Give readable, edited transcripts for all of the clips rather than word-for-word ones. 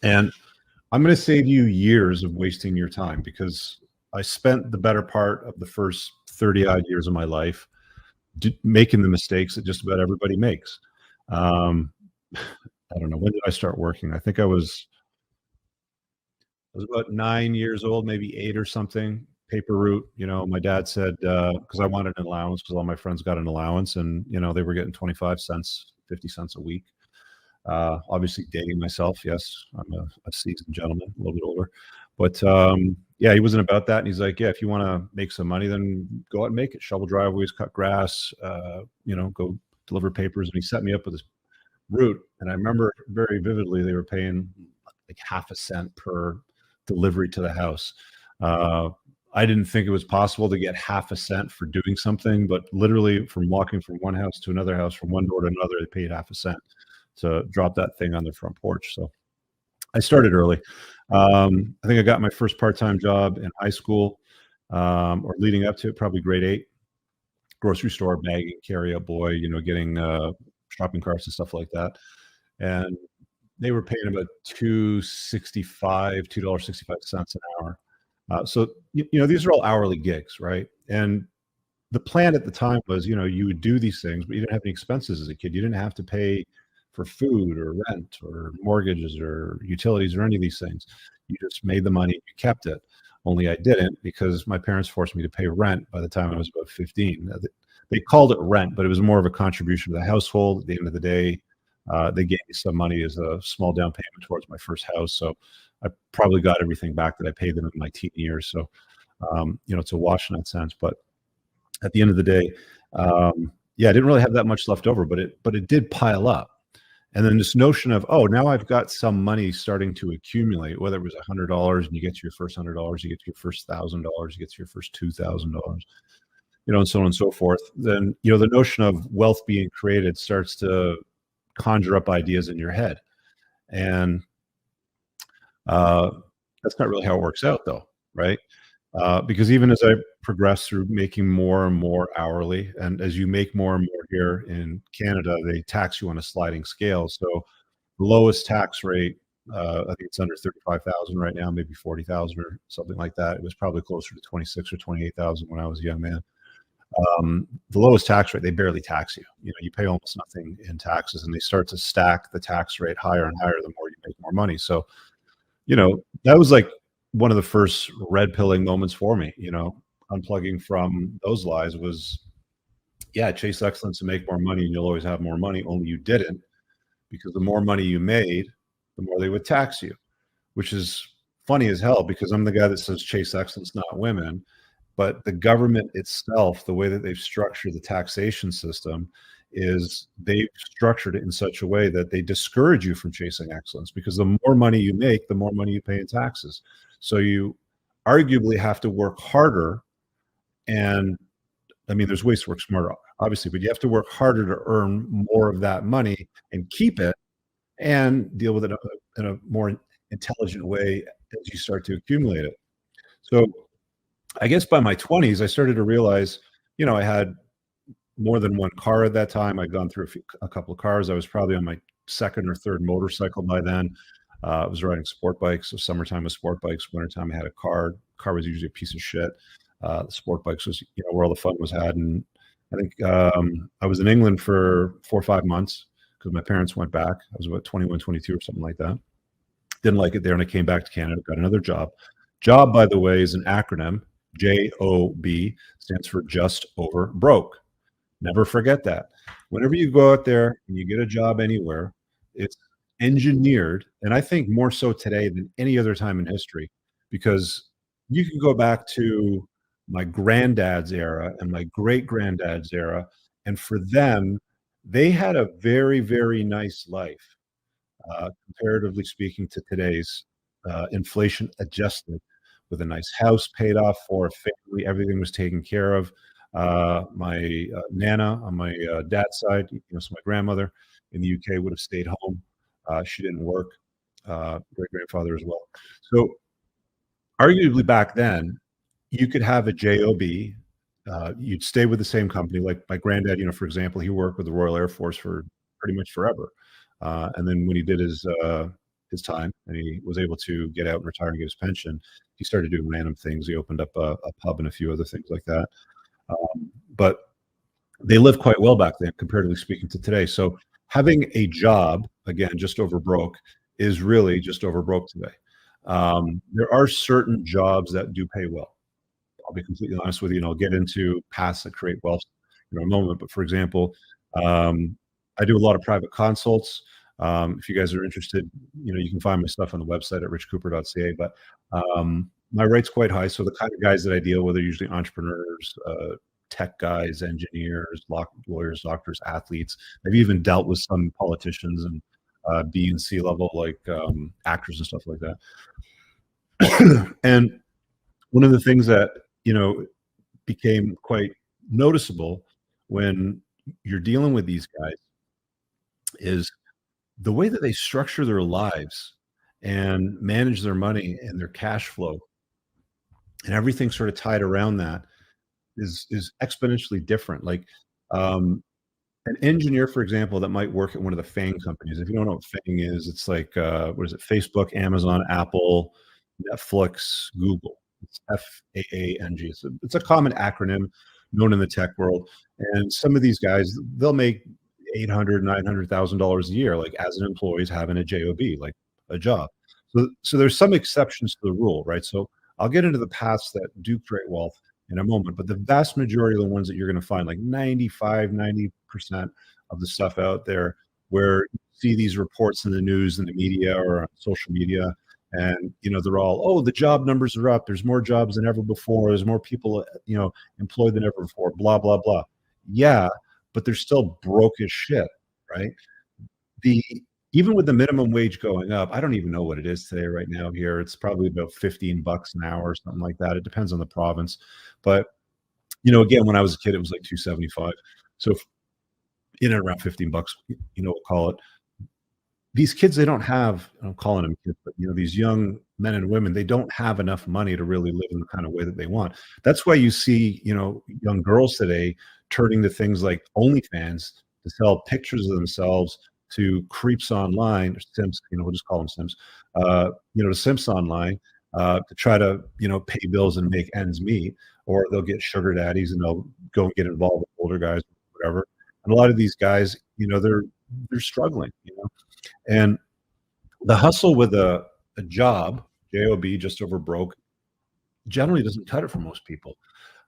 And I'm going to save you years of wasting your time because I spent the better part of the first 30 odd years of my life making the mistakes that just about everybody makes. Um, I don't know. When did I start working? I think I was about 9 years old, maybe eight or something. Paper route. My dad said, because I wanted an allowance because all my friends got an allowance and, they were getting 25 cents, 50 cents a week. Obviously dating myself. Yes, I'm a seasoned gentleman, a little bit older, but yeah, he wasn't about that. And he's like, yeah, if you want to make some money, then go out and make it. Shovel driveways, cut grass, go deliver papers. And he set me up with this route. And I remember very vividly, they were paying like half a cent per delivery to the house. Uh, I didn't think it was possible to get half a cent for doing something, but literally from walking from one house to another house, from one door to another, they paid half a cent to drop that thing on their front porch. So I started early. I think I got my first part-time job in high school, or leading up to it, probably grade 8, grocery store, bagging, carry-out boy, getting shopping carts and stuff like that. And they were paying about $2.65 an hour. So these are all hourly gigs, right? And the plan at the time was, you would do these things, but you didn't have any expenses as a kid. You didn't have to pay for food or rent or mortgages or utilities or any of these things. You just made the money, you kept it. Only I didn't because my parents forced me to pay rent by the time I was about 15. They called it rent, but it was more of a contribution to the household. At the end of the day, they gave me some money as a small down payment towards my first house. So I probably got everything back that I paid them in my teen years. So, it's a wash in that sense. But at the end of the day, yeah, I didn't really have that much left over, but it did pile up. And then this notion of, oh, now I've got some money starting to accumulate, whether it was $100 and you get to your first $100, you get to your first $1,000, you get to your first $2,000, and so on and so forth. Then, the notion of wealth being created starts to conjure up ideas in your head. And that's not really how it works out though, right? Because even as I progress through making more and more hourly, and as you make more and more here in Canada, they tax you on a sliding scale. So the lowest tax rate, I think it's under 35,000 right now, maybe 40,000 or something like that. It was probably closer to 26 or 28,000 when I was a young man. The lowest tax rate, they barely tax you. You pay almost nothing in taxes, and they start to stack the tax rate higher and higher the more you make more money. So, that was like one of the first red pilling moments for me. Unplugging from those lies was, yeah, chase excellence and make more money, and you'll always have more money. Only you didn't, because the more money you made, the more they would tax you, which is funny as hell because I'm the guy that says chase excellence, not women. But the government itself, the way that they've structured the taxation system, is they've structured it in such a way that they discourage you from chasing excellence, because the more money you make, the more money you pay in taxes. So you arguably have to work harder. And I mean, there's ways to work smarter, obviously, but you have to work harder to earn more of that money and keep it and deal with it in a more intelligent way as you start to accumulate it. So I guess by my 20s, I started to realize, I had more than one car at that time. I'd gone through a couple of cars. I was probably on my second or third motorcycle by then. I was riding sport bikes. So summertime was sport bikes. Wintertime, I had a car. Car was usually a piece of shit. The sport bikes was, where all the fun was had. And I think I was in England for 4 or 5 months because my parents went back. I was about 21, 22 or something like that. Didn't like it there. And I came back to Canada, got another job. Job, by the way, is an acronym. JOB stands for just over broke. Never forget that. Whenever you go out there and you get a job anywhere, it's engineered, and I think more so today than any other time in history, because you can go back to my granddad's era and my great granddad's era, and for them, they had a very, very nice life, comparatively speaking to today's, inflation adjusted, with a nice house paid off for, a family, everything was taken care of. My Nana on my dad's side, so my grandmother in the UK would have stayed home. She didn't work. Great grandfather as well. So, arguably back then, you could have a job. You'd stay with the same company. Like my granddad, for example, he worked with the Royal Air Force for pretty much forever. And then when he did his his time and he was able to get out and retire and get his pension, he started doing random things. He opened up a pub and a few other things like that. But they lived quite well back then, comparatively speaking to today. So having a job, again, just over broke, is really just over broke today. There are certain jobs that do pay well. I'll be completely honest with you, and I'll get into paths that create wealth in a moment. But for example, I do a lot of private consults. If you guys are interested, you can find my stuff on the website at richcooper.ca. But my rate's quite high. So the kind of guys that I deal with are usually entrepreneurs, tech guys, engineers, lawyers, doctors, athletes. I've even dealt with some politicians and B and C level, like actors and stuff like that. And one of the things that became quite noticeable when you're dealing with these guys is the way that they structure their lives and manage their money and their cash flow and everything sort of tied around that is exponentially different. Like an engineer, for example, that might work at one of the FANG companies. If you don't know what FANG is, it's like what is it? Facebook, Amazon, Apple, Netflix, Google. It's FAANG. It's a common acronym known in the tech world. And some of these guys, they'll make $800,000, $900,000 a year, like as an employee having a job, like a job. So there's some exceptions to the rule, right? So I'll get into the paths that do create wealth in a moment, but the vast majority of the ones that you're going to find, like 95, 90% of the stuff out there where you see these reports in the news and the media or on social media, and they're all, oh, the job numbers are up, there's more jobs than ever before, there's more people employed than ever before, blah blah blah. Yeah, but they're still broke as shit, right? Even with the minimum wage going up, I don't even know what it is today right now here. It's probably about $15 an hour or something like that. It depends on the province. But, again, when I was a kid, it was like 275. So in and around $15, we'll call it. These kids, they don't have, I'm calling them kids, but these young men and women, they don't have enough money to really live in the kind of way that they want. That's why you see, young girls today turning to things like OnlyFans to sell pictures of themselves to creeps online, or simps, we'll just call them simps, to simps online, to try to, pay bills and make ends meet, or they'll get sugar daddies and they'll go and get involved with older guys, or whatever. And a lot of these guys, they're struggling, and the hustle with a job, just over broke, generally doesn't cut it for most people.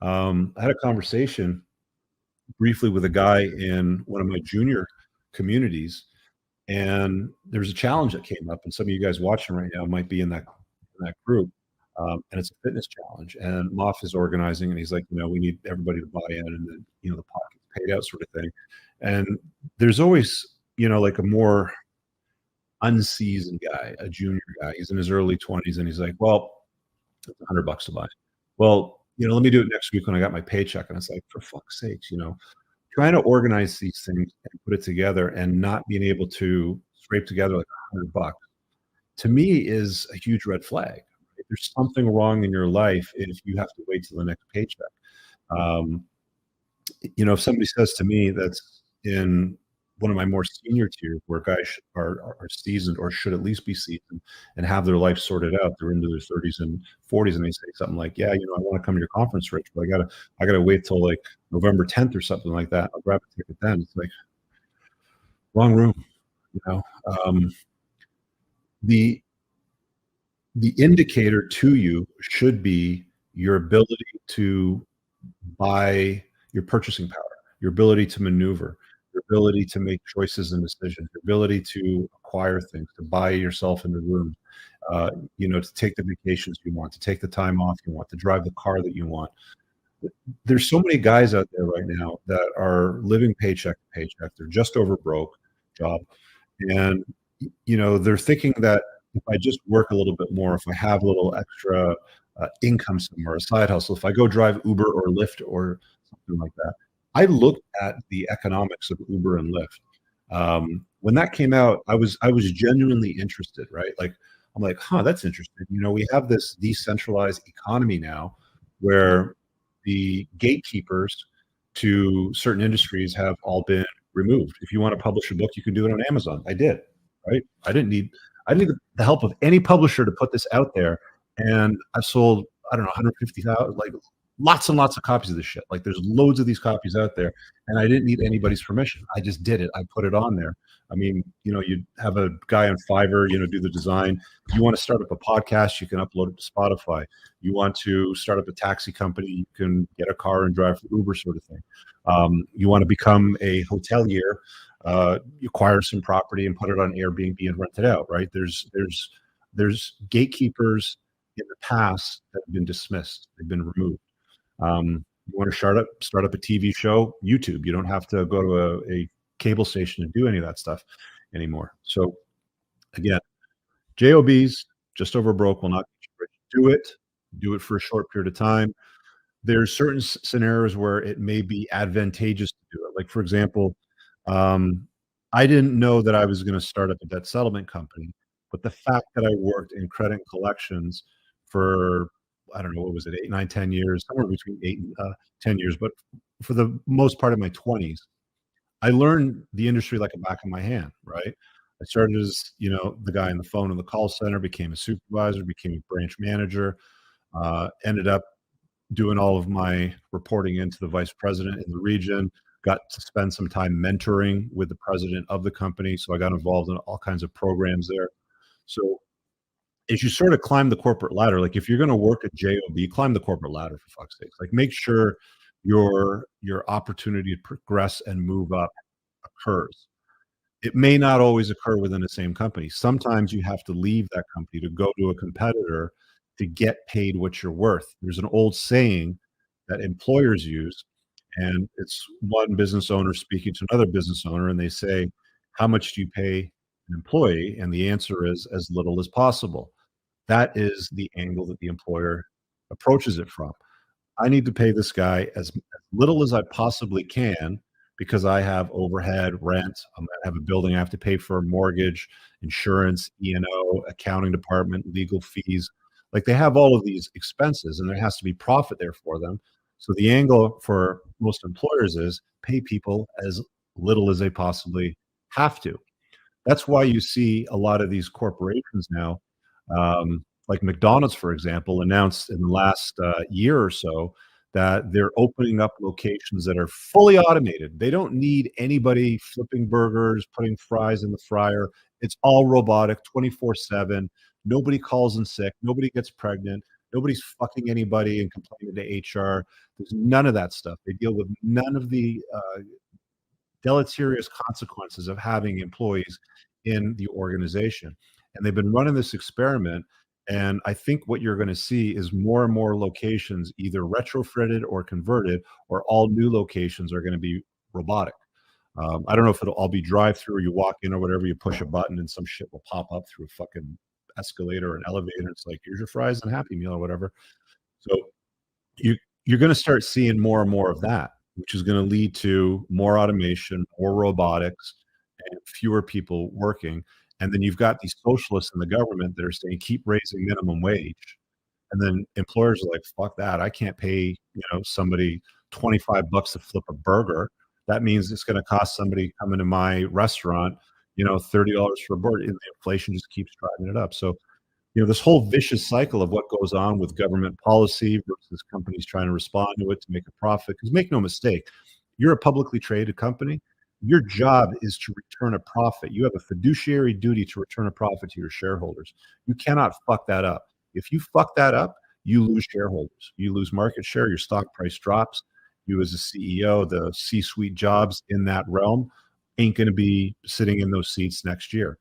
I had a conversation briefly with a guy in one of my junior communities, and there's a challenge that came up, and some of you guys watching right now might be in that group, and it's a fitness challenge, and Moff is organizing, and he's like, we need everybody to buy in, and then the pocket's paid out, sort of thing. And there's always like a more unseasoned guy, a junior guy. He's in his early 20s, and he's like, well, it's $100 to buy. Well, let me do it next week when I got my paycheck. And it's like, for fuck's sakes, trying to organize these things and put it together and not being able to scrape together like $100 to me is a huge red flag. Right? There's something wrong in your life if you have to wait till the next paycheck. If somebody says to me that's in one of my more senior tiers where guys are seasoned, or should at least be seasoned and have their life sorted out, they're into their 30s and 40s, and they say something like, yeah, I want to come to your conference, Rich, but I gotta wait till like November 10th or something like that. I'll grab a ticket then. It's like, wrong room. The indicator to you should be your ability to buy, your purchasing power, your ability to maneuver, your ability to make choices and decisions, your ability to acquire things, to buy yourself into rooms, to take the vacations you want, to take the time off you want, to drive the car that you want. There's so many guys out there right now that are living paycheck to paycheck. They're just over broke job. And, they're thinking that if I just work a little bit more, if I have a little extra income somewhere, a side hustle, if I go drive Uber or Lyft or something like that. I looked at the economics of Uber and Lyft. When that came out, I was genuinely interested, right? Like, I'm like, that's interesting. We have this decentralized economy now where the gatekeepers to certain industries have all been removed. If you want to publish a book, you can do it on Amazon. I did, right? I didn't need I need the help of any publisher to put this out there. And I've sold, I don't know, 150,000, like lots and lots of copies of this shit. Like there's loads of these copies out there, and I didn't need anybody's permission. I just did it. I put it on there. I mean, you have a guy on Fiverr, do the design. You want to start up a podcast, you can upload it to Spotify. You want to start up a taxi company, you can get a car and drive for Uber, sort of thing. You want to become a hotelier, you acquire some property and put it on Airbnb and rent it out, right? There's gatekeepers in the past that have been dismissed. They've been removed. You want to start up a TV show, YouTube. You don't have to go to a cable station to do any of that stuff anymore. So again, JOBs, just over broke, will not get you rich. Do it for a short period of time. There's certain scenarios where it may be advantageous to do it. Like, for example, I didn't know that I was going to start up a debt settlement company, but the fact that I worked in credit and collections for, I don't know, what was it, 8, 9, 10 years, somewhere between 8 and 10 years, but for the most part of my 20s, I learned the industry like a back of my hand, right? I started as, the guy on the phone in the call center, became a supervisor, became a branch manager, ended up doing all of my reporting into the vice president in the region, got to spend some time mentoring with the president of the company. So I got involved in all kinds of programs there. So as you sort of climb the corporate ladder, like if you're going to work at JOB, climb the corporate ladder, for fuck's sake. Like make sure your opportunity to progress and move up occurs. It may not always occur within the same company. Sometimes you have to leave that company to go to a competitor to get paid what you're worth. There's an old saying that employers use, and it's one business owner speaking to another business owner, and they say, how much do you pay an employee? And the answer is as little as possible. That is the angle that the employer approaches it from. I need to pay this guy as little as I possibly can because I have overhead, rent, I have a building I have to pay for, mortgage, insurance, E&O, accounting department, legal fees. Like they have all of these expenses and there has to be profit there for them. So the angle for most employers is pay people as little as they possibly have to. That's why you see a lot of these corporations now, like McDonald's, for example, announced in the last year or so that they're opening up locations that are fully automated. They don't need anybody flipping burgers, putting fries in the fryer. It's all robotic, 24/7. Nobody calls in sick. Nobody gets pregnant. Nobody's fucking anybody and complaining to HR. There's none of that stuff. They deal with none of the deleterious consequences of having employees in the organization. And they've been running this experiment. And I think what you're going to see is more and more locations either retrofitted or converted, or all new locations are going to be robotic. I don't know if it'll all be drive-through or you walk in or whatever, you push a button and some shit will pop up through a fucking escalator or an elevator. It's like, here's your fries and Happy Meal or whatever. So you're going to start seeing more and more of that, which is going to lead to more automation, more robotics, and fewer people working. And then you've got these socialists in the government that are saying, keep raising minimum wage. And then employers are like, fuck that. I can't pay, somebody $25 to flip a burger. That means it's going to cost somebody coming to my restaurant, $30 for a burger. And the inflation just keeps driving it up. So, this whole vicious cycle of what goes on with government policy versus companies trying to respond to it to make a profit. Because make no mistake, you're a publicly traded company. Your job is to return a profit. You have a fiduciary duty to return a profit to your shareholders. You cannot fuck that up. If you fuck that up, you lose shareholders. You lose market share. Your stock price drops. You as a CEO, the C-suite jobs in that realm ain't going to be sitting in those seats next year.